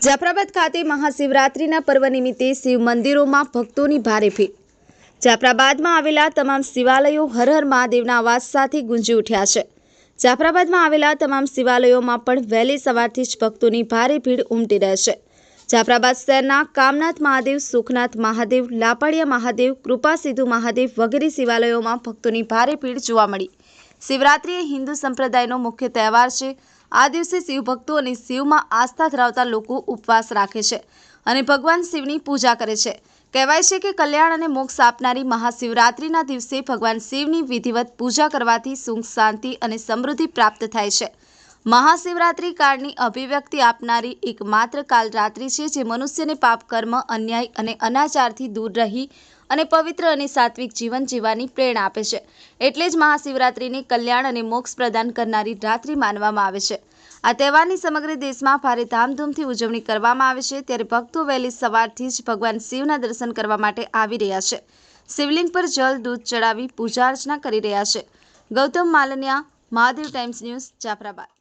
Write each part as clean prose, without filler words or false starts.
જાફરાબાદ ખાતે મહાશિવરાત્રિના પર્વ નિમિત્તે શિવ મંદિરોમાં ભક્તોની ભારે ભીડ। જાફરાબાદમાં આવેલા તમામ શિવાલયો હર હર મહાદેવના અવાજ સાથે ગુંજી ઉઠ્યા છે। જાફરાબાદમાં આવેલા તમામ શિવાલયોમાં પણ વહેલી સવારથી જ ભક્તોની ભારે ભીડ ઉમટી રહે છે। જાફરાબાદ શહેરના કામનાથ મહાદેવ, સુખનાથ મહાદેવ, લાપડિયા મહાદેવ, કૃપા સિંધુ મહાદેવ વગેરે શિવાલયોમાં ભક્તોની ભારે ભીડ જોવા મળી। શિવરાત્રિ એ હિન્દુ સંપ્રદાયનો મુખ્ય તહેવાર છે। આ દિવસે શિવ ભક્તો અને શિવમાં આસ્થા ધરાવતા લોકો ઉપવાસ રાખે છે અને ભગવાન શિવની પૂજા કરે છે। કહેવાય છે કે કલ્યાણ અને મોક્ષ આપનારી મહાશિવરાત્રિના દિવસે ભગવાન શિવની વિધિવત પૂજા કરવાથી સુખ, શાંતિ અને સમૃદ્ધિ પ્રાપ્ત થાય છે। મહાશિવરાત્રિ કાળની અભિવ્યક્તિ આપનારી એકમાત્ર કાલરાત્રિ છે જે મનુષ્યને પાપ, કર્મ, અન્યાય અને અનાચારથી દૂર રહી અને પવિત્ર અને સાત્વિક જીવન જીવવાની પ્રેરણા આપે છે। એટલે જ મહાશિવરાત્રિને કલ્યાણ અને મોક્ષ પ્રદાન કરનારી રાત્રિ માનવામાં આવે છે। આ તહેવારની સમગ્ર દેશમાં ભારે ધામધૂમથી ઉજવણી કરવામાં આવે છે। ત્યારે ભક્તો વહેલી સવારથી જ ભગવાન શિવના દર્શન કરવા માટે આવી રહ્યા છે। શિવલિંગ પર જળ, દૂધ ચડાવી પૂજા અર્ચના કરી રહ્યા છે। Gautam Malaniya, Mahadev times news, Jafrabad.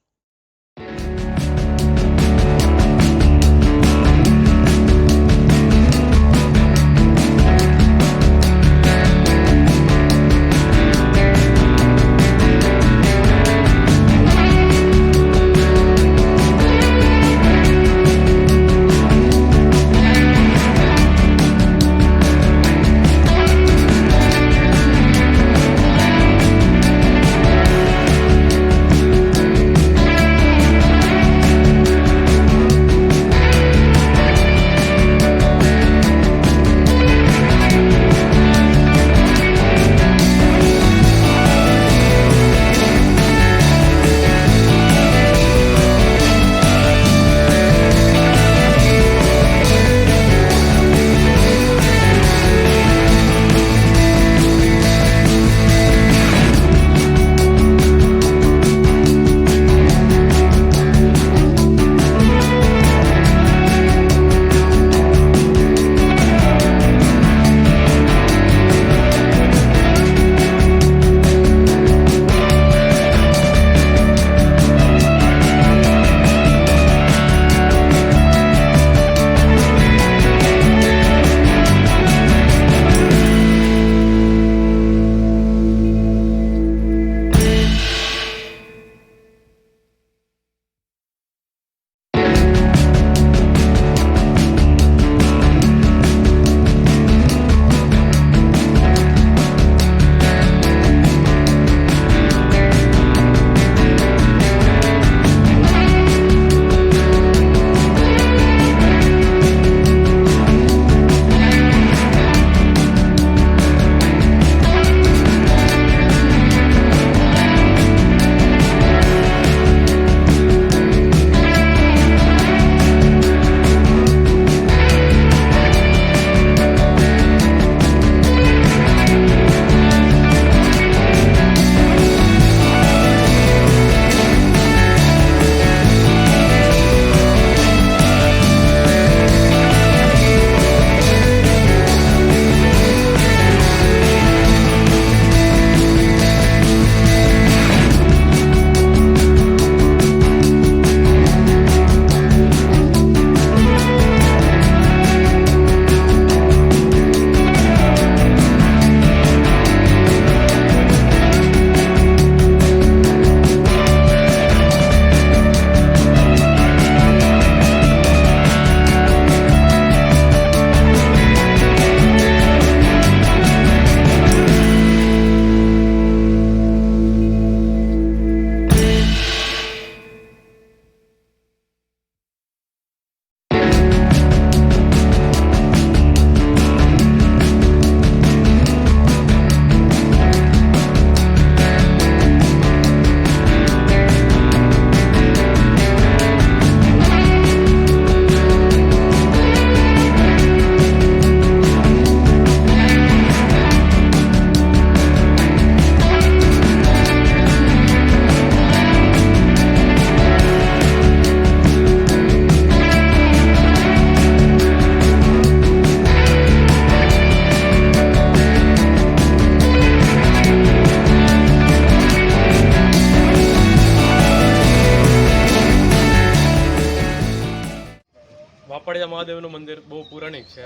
વાપડિયા મહાદેવનું મંદિર બહુ પૌરાણિક છે,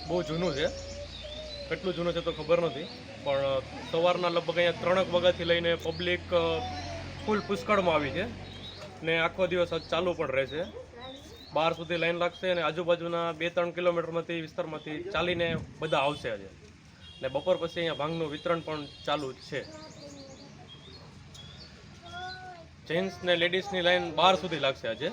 બહુ જૂનું છે. કેટલું જૂનું છે તો ખબર નથી, પણ સવારના લગભગ અહીંયા 3 વાગ્યાથી લઈને પબ્લિક ફૂલ પુષ્કળમાં આવી છે ને આખો દિવસ ચાલુ પણ રહેશે. 12 સુધી લાઈન લાગશે અને આજુબાજુના 2-3 કિલોમીટરમાંથી વિસ્તારમાંથી ચાલીને બધા આવશે આજે. ને બપોર પછી અહીંયા ભાંગનું વિતરણ પણ ચાલુ જ છે. જેન્ટ્સ ને લેડીઝની લાઈન 12 સુધી લાગશે આજે.